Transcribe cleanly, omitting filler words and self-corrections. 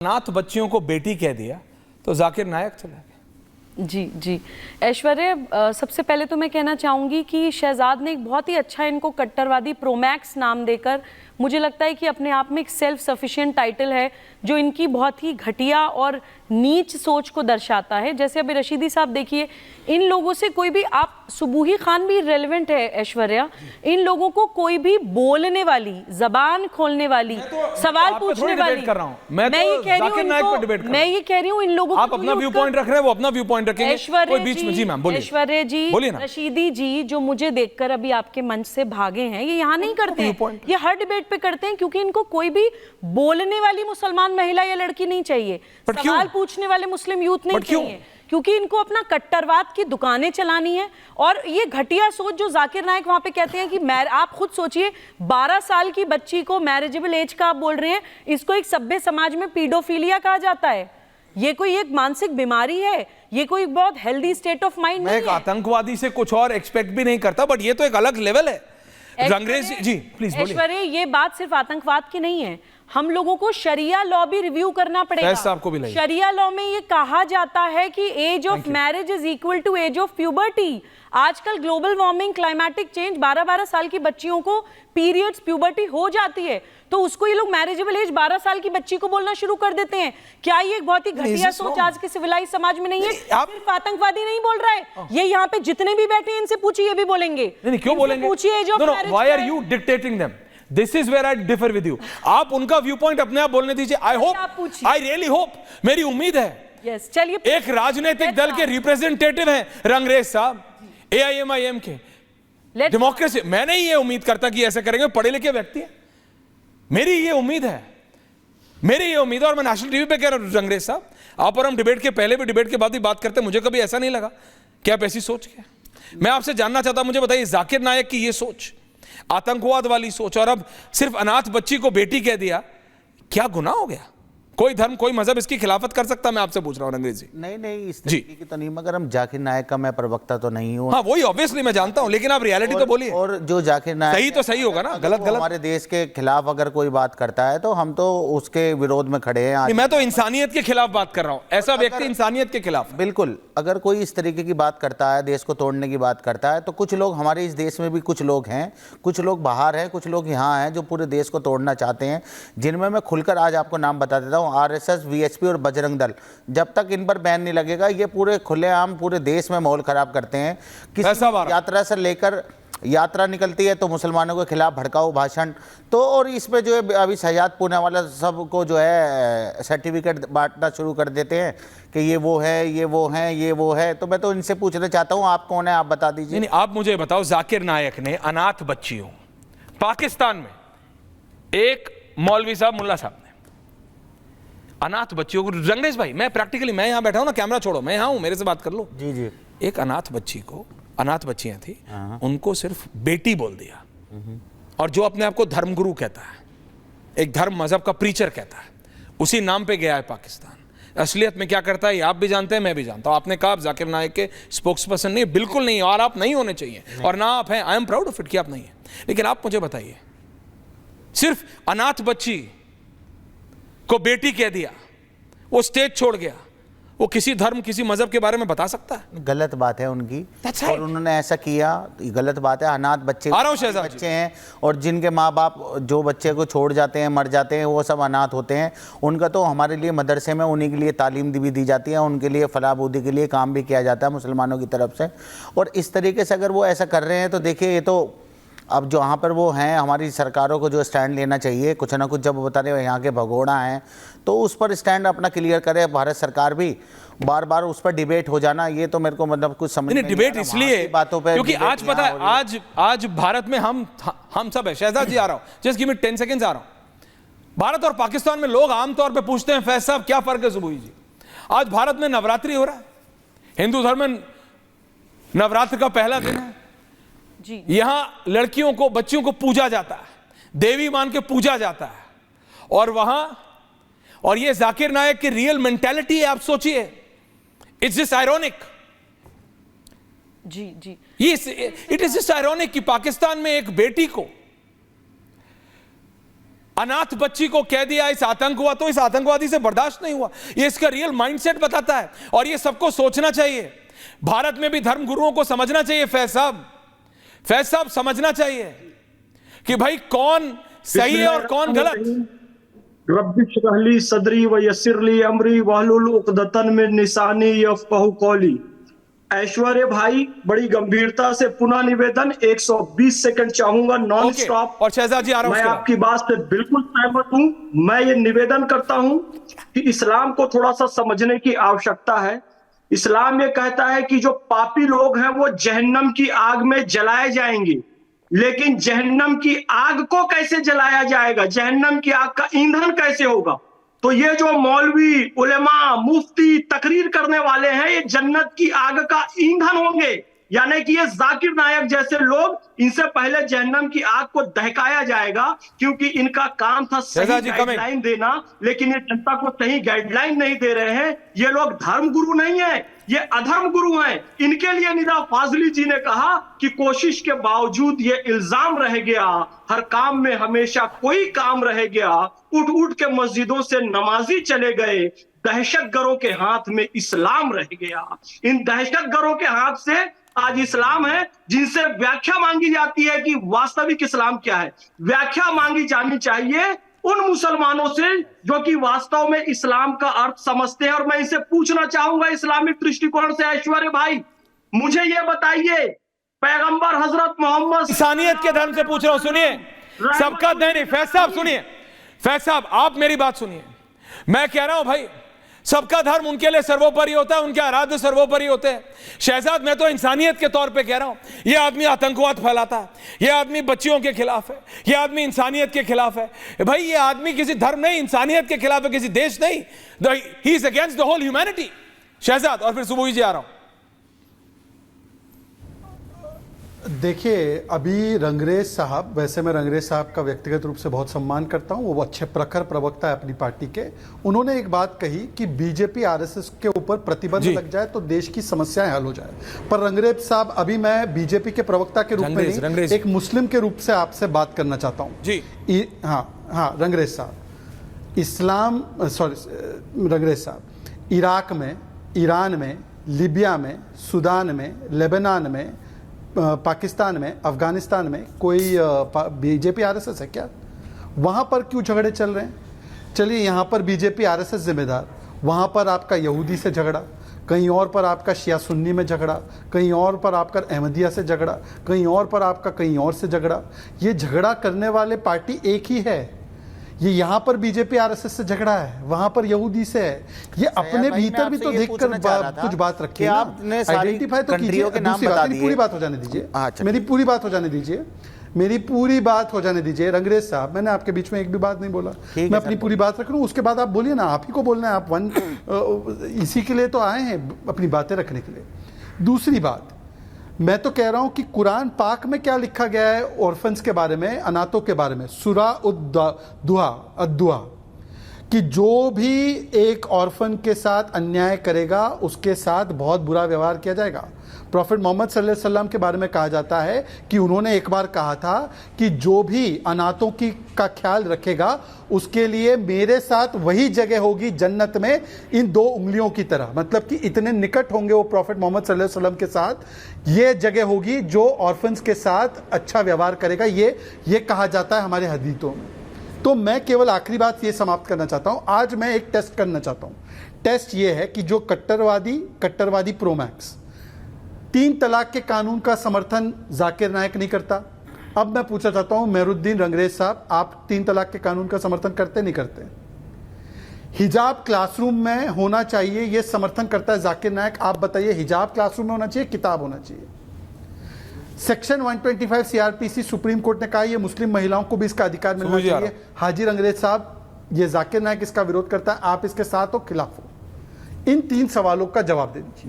अनाथ बच्चियों को बेटी कह दिया तो जाकिर नायक चला गया। जी जी ऐश्वर्या, सबसे पहले तो मैं कहना चाहूँगी कि शहजाद ने एक बहुत ही अच्छा इनको कट्टरवादी प्रोमैक्स नाम देकर मुझे लगता है कि अपने आप में एक सेल्फ सफिशिएंट टाइटल है जो इनकी बहुत ही घटिया और नीच सोच को दर्शाता है। जैसे अभी रशीदी साहब देखिए, इन लोगों से कोई भी, आप सुबूही खान भी रेलेवेंट है ऐश्वर्या, इन लोगों को कोई भी बोलने वाली, जबान खोलने वाली, सवाल पूछने वाली, मैं ये कह रही हूँ इन लोगों को, आप अपना व्यू पॉइंट रख रहे हैं, वो अपना व्यू पॉइंट रखेंगे। ऐश्वर्या जी, रशीदी जी जो मुझे देखकर अभी आपके मंच से भागे हैं, ये यहाँ नहीं करते हैं, ये हर डिबेट पे करते हैं, क्योंकि इनको कोई भी बोलने वाली मुसलमान महिला या लड़की नहीं चाहिए, सवाल पूछने वाले मुस्लिम यूथ नहीं चाहिए, क्योंकि इनको अपना कट्टरवाद की दुकानें चलानी है। और ये घटिया सोच जो जाकिर नायक वहां पे कहते हैं कि आप खुद सोचिए, 12 साल की बच्ची को मैरिजेबल एज का आप बोल रहे हैं, इसको एक सभ्य समाज में पीडोफिलिया कहा जाता है। ये कोई एक मानसिक बीमारी है, ये कोई बहुत हेल्दी स्टेट ऑफ माइंड नहीं है। मैं एक आतंकवादी से कुछ और एक्सपेक्ट भी नहीं करता, बट ये तो एक अलग लेवल है। अंग्रेजी जी प्लीज बोलिए। ऐश्वर्या, ये बात सिर्फ आतंकवाद की नहीं है, हम लोगों को शरिया लॉ भी रिव्यू करना पड़ेगा। शरिया लॉ में ये कहा जाता है कि age of marriage is equal to age of puberty. आजकल ग्लोबल वार्मिंग, क्लाइमेटिक चेंज, 12-12 साल की बच्चियों को पीरियड्स, प्यूबर्टी हो जाती है, तो उसको ये लोग मैरिजेबल एज 12 साल की बच्ची को बोलना शुरू कर देते हैं। क्या ये एक बहुत ही घटिया सोच आज के सिविलाइज समाज में नहीं है? सिर्फ आतंकवादी नहीं बोल रहा है, ये यहाँ पे जितने भी बैठे हैं इनसे पूछिए, ये भी बोलेंगे। नहीं, क्यों बोलेंगे? पूछिए age of marriage. Why are you dictating them? This is where I differ with you. आप उनका व्यू पॉइंट अपने आप बोलने दीजिए। I really hope, मेरी उम्मीद है, yes, चलिए, एक राजनीतिक दल के रिप्रेजेंटेटिव हैं रंगरेज साहब, AIMIM के, डेमोक्रेसी, मैं नहीं ये उम्मीद करता कि ऐसे करेंगे, पढ़े लिखे व्यक्ति हैं, मेरी ये उम्मीद है, और मैं नेशनल टीवी पे कह रहा हूं, रंगरेज साहब, आप और हम डिबेट के पहले भी, डिबेट के बाद भी बात करते हैं, मुझे कभी ऐसा नहीं लगा कि आप ऐसी सोच के। मैं आपसे जानना चाहता हूं, मुझे बताइए, जाकिर नायक की ये सोच, आतंकवाद वाली सोच, और अब सिर्फ अनाथ बच्ची को बेटी कह दिया, क्या गुनाह हो गया? कोई धर्म, कोई मजहब इसकी खिलाफत कर सकता? मैं आपसे पूछ रहा हूं अंग्रेजी। नहीं, इस तरीके की तो नहीं, मगर हम जाकिर नायक का मैं प्रवक्ता तो नहीं हूं। हाँ, वही ऑब्वियसली मैं जानता हूं, लेकिन आप रियलिटी तो बोलिए। और जो जाकिर नायक सही तो सही होगा ना, गलत हमारे देश के खिलाफ अगर कोई बात करता है तो हम तो उसके विरोध में खड़े हैं। मैं तो इंसानियत के खिलाफ बात कर रहा हूं, ऐसा व्यक्ति इंसानियत के खिलाफ। बिल्कुल, अगर कोई इस तरीके की बात करता है, देश को तोड़ने की बात करता है, तो कुछ लोग हमारे इस देश में भी, कुछ लोग हैं, कुछ लोग बाहर हैं, कुछ लोग यहाँ हैं जो पूरे देश को तोड़ना चाहते हैं, जिनमें मैं खुलकर आज आपको नाम बता देता हूँ, RSS, VHP और बजरंग दल। जब तक इन पर बैन नहीं लगेगा, ये पूरे खुलेआम पूरे देश में माहौल खराब करते हैं। किसी यात्रा से लेकर, यात्रा निकलती है तो मुसलमानों के खिलाफ भड़काऊ भाषण, तो और इस पे जो है अभी शहजाद पूनावाला सबको जो है सर्टिफिकेट बांटना शुरू कर देते हैं कि ये वो है, ये वो है, ये वो है। तो मैं तो इनसे पूछना चाहता हूँ, आप कौन है, आप बता दीजिए। नहीं, आप मुझे बताओ, जाकिर नायक ने अनाथ बच्चियों, पाकिस्तान में एक मौलवी साहब, मुल्ला साहब ने अनाथ बच्चियों को, रंगरेज भाई, मैं प्रैक्टिकली, मैं यहां बैठा हूं ना, कैमरा छोड़ो, मैं यहां हूं, मेरे से बात कर लो। जी, एक अनाथ बच्ची को, अनाथ बच्चियां थी, उनको सिर्फ बेटी बोल दिया, और जो अपने आप को धर्मगुरु कहता है, एक धर्म मजहब का प्रीचर कहता है, उसी नाम पे गया है पाकिस्तान। असलियत में क्या करता है ये आप भी जानते हैं, मैं भी जानता हूं। आपने कहा आप जाकिर नायक के स्पोक्स पर्सन नहीं, बिल्कुल नहीं, और आप नहीं होने चाहिए, और ना आप हैं, I am proud of it कि आप नहीं है। लेकिन आप मुझे बताइए, सिर्फ अनाथ बच्ची को बेटी कह दिया, वो स्टेज छोड़ गया, वो किसी धर्म, किसी मजहब के बारे में बता सकता है? गलत बात है उनकी, और उन्होंने ऐसा किया, गलत बात है। अनाथ बच्चे हैं, और जिनके माँ बाप जो बच्चे को छोड़ जाते हैं, मर जाते हैं, वो सब अनाथ होते हैं। उनका तो हमारे लिए मदरसे में उन्हीं के लिए तालीम भी दी जाती है, उनके लिए फलाबूदी के लिए काम भी किया जाता है मुसलमानों की तरफ से। और इस तरीके से अगर वो ऐसा कर रहे हैं तो देखिए, ये तो अब जहाँ पर वो हैं, हमारी सरकारों को जो स्टैंड लेना चाहिए, कुछ ना कुछ, जब बता रहे हो यहाँ के भगोड़ा हैं, तो उस पर स्टैंड अपना क्लियर करे भारत सरकार भी। बार बार उस पर डिबेट हो जाना, ये तो मेरे को मतलब कुछ समझ नहीं। डिबेट इसलिए बातों पे, क्योंकि आज पता है, आज भारत में हम सब है, शहजाद जी आ रहा हूँ, जस्ट गिव मी 10 सेकंड्स, आ रहा हूँ। भारत और पाकिस्तान में लोग आमतौर पर पूछते हैं, फैज साहब क्या फर्क है सुबुही जी? आज भारत में नवरात्रि हो रहा है, हिंदू धर्म में नवरात्र का पहला दिन है, यहां लड़कियों को, बच्चियों को पूजा जाता है, देवी मान के पूजा जाता है, और वहां, और ये जाकिर नायक की रियल मेंटालिटी है, आप सोचिए, इट्स जस्ट आयरॉनिक। जी, इट इज जस्ट आयरॉनिक कि पाकिस्तान में एक बेटी को अनाथ बच्ची को कह दिया इस आतंक हुआ, तो इस आतंकवादी से बर्दाश्त नहीं हुआ। ये इसका रियल माइंडसेट बताता है, और ये सबको सोचना चाहिए। भारत में भी धर्म गुरुओं को समझना चाहिए। फैज साहब समझना चाहिए कि भाई कौन सही है और कौन गलत। रब्बि इश्रह ली सदरी व यस्सिर ली अमरी वहलुल उक़दतन मिन लिसानी यफ़क़हू क़ौली। ऐश्वर्य भाई, बड़ी गंभीरता से पुनः निवेदन, 120 सेकंड चाहूंगा नॉन स्टॉप। और शहजाद जी आ रहा हूं, मैं आपकी बात से बिल्कुल सहमत हूं। मैं ये निवेदन करता हूं कि इस्लाम को थोड़ा सा समझने की आवश्यकता है। इस्लाम ये कहता है कि जो पापी लोग हैं वो जहन्नम की आग में जलाए जाएंगे, लेकिन जहन्नम की आग को कैसे जलाया जाएगा, जहन्नम की आग का ईंधन कैसे होगा? तो ये जो मौलवी, उलेमा, मुफ्ती तकरीर करने वाले हैं, ये जन्नत की आग का ईंधन होंगे। यानी कि ये जाकिर नायक जैसे लोग, इनसे पहले जहन्नम की आग को दहकाया जाएगा, क्योंकि इनका काम था सही गाइडलाइन देना, लेकिन ये जनता को सही गाइडलाइन नहीं दे रहे हैं। ये लोग धर्म गुरु नहीं है, ये अधर्म गुरु हैं। इनके लिए निदा फाजली जी ने कहा कि कोशिश के बावजूद ये इल्जाम रह गया, हर काम में हमेशा कोई काम रह गया, उठ उठ के मस्जिदों से नमाजी चले गए, दहशतगर्दों के हाथ में इस्लाम रह गया। इन दहशतगर्दों के हाथ से आज इस्लाम है, जिनसे व्याख्या मांगी जाती है कि वास्तविक इस्लाम क्या है। व्याख्या मांगी जानी चाहिए उन मुसलमानों से जो कि वास्तव में इस्लाम का अर्थ समझते हैं। और मैं इनसे पूछना चाहूंगा इस्लामिक दृष्टिकोण से, ऐश्वर्य भाई मुझे ये बताइए, पैगंबर हजरत मोहम्मद, इंसानियत के धर्म से पूछ रहा हूं, सुनिए सबका। नहीं फैज साहब सुनिए, फैज साहब आप मेरी बात सुनिए। मैं कह रहा हूं भाई, सबका धर्म उनके लिए सर्वोपरि होता है, उनके आराध्य सर्वोपरि होते हैं। शहजाद मैं तो इंसानियत के तौर पे कह रहा हूं, ये आदमी आतंकवाद फैलाता है, ये आदमी बच्चियों के खिलाफ है, ये आदमी इंसानियत के खिलाफ है। भाई ये आदमी किसी धर्म नहीं, इंसानियत के खिलाफ है, किसी देश नहीं। He is against the whole humanity. Shahzad और फिर सुबोही जी आ रहा हूं। देखिए अभी रंगरेज साहब, वैसे मैं रंगरेज साहब का व्यक्तिगत रूप से बहुत सम्मान करता हूं, वो अच्छे प्रखर प्रवक्ता है अपनी पार्टी के। उन्होंने एक बात कही कि बीजेपी आरएसएस के ऊपर प्रतिबंध लग जाए तो देश की समस्याएं हल हो जाए। पर रंगरेज साहब, अभी मैं बीजेपी के प्रवक्ता के रूप में नहीं, एक मुस्लिम के रूप से आपसे बात करना चाहता हूँ जी। हाँ रंगरेज साहब, रंगरेज साहब, इराक में, ईरान में, लीबिया में, सूडान में, लेबनान में, पाकिस्तान में, अफगानिस्तान में कोई बीजेपी आरएसएस है क्या? वहाँ पर क्यों झगड़े चल रहे हैं? चलिए यहाँ पर बीजेपी आरएसएस जिम्मेदार, वहाँ पर आपका यहूदी से झगड़ा, कहीं और पर आपका शिया सुन्नी में झगड़ा, कहीं और पर आपका अहमदिया से झगड़ा, कहीं और पर आपका कहीं और से झगड़ा। ये झगड़ा करने वाले पार्टी एक ही है। ये यहाँ पर बीजेपी आरएसएस से झगड़ा है, वहां पर यहूदी से है। ये अपने भीतर भी तो देखकर कुछ बात रखिए ना, आइडेंटिफाई तो कीजिए। दूसरी बात, मेरी पूरी बात हो जाने दीजिए, मेरी पूरी बात हो जाने दीजिए, मेरी पूरी बात हो जाने दीजिए। रंगरेज साहब, मैंने आपके बीच में एक भी बात नहीं बोला, मैं अपनी पूरी बात रख लूँ, उसके बाद आप बोलिए ना, आप ही को बोलना है। आप इसी के लिए तो आए हैं, अपनी बातें रखने के लिए। दूसरी बात, मैं तो कह रहा हूं कि कुरान पाक में क्या लिखा गया है ऑर्फन्स के बारे में, अनाथों के बारे में, सूरा अद्दुहा, कि जो भी एक ऑर्फन के साथ अन्याय करेगा उसके साथ बहुत बुरा व्यवहार किया जाएगा। प्रॉफिट मोहम्मद सल्लल्लाहु अलैहि वसल्लम के बारे में कहा जाता है कि उन्होंने एक बार कहा था कि जो भी अनाथों की का ख्याल रखेगा उसके लिए मेरे साथ वही जगह होगी जन्नत में, इन 2 उंगलियों की तरह। मतलब कि इतने निकट होंगे वो प्रॉफिट मोहम्मद सल्लल्लाहु अलैहि वसल्लम के साथ, ये जगह होगी जो ऑर्फन्स के साथ अच्छा व्यवहार करेगा। ये कहा जाता है हमारे हदीथों में। तो मैं केवल आखिरी बात ये समाप्त करना चाहता हूं, आज मैं एक टेस्ट करना चाहता हूं। टेस्ट ये है कि जो कट्टरवादी प्रोमैक्स 3 तलाक के कानून का समर्थन जाकिर नायक नहीं करता। अब मैं पूछना चाहता हूं मेहरुद्दीन रंगरेज साहब, आप 3 तलाक के कानून का समर्थन करते नहीं करते? हिजाब क्लासरूम में होना चाहिए, यह समर्थन करता है जाकिर नायक। आप बताइए, हिजाब क्लासरूम में होना चाहिए, किताब होना चाहिए? सेक्शन 125 सीआरपीसी सुप्रीम कोर्ट ने कहा ये मुस्लिम महिलाओं को भी इसका अधिकार मिलना चाहिए। हाजी रंगरेज साहब, ये जाकिर नायक इसका विरोध करता है, आप इसके साथ हो खिलाफ हो? इन 3 सवालों का जवाब दे दीजिए।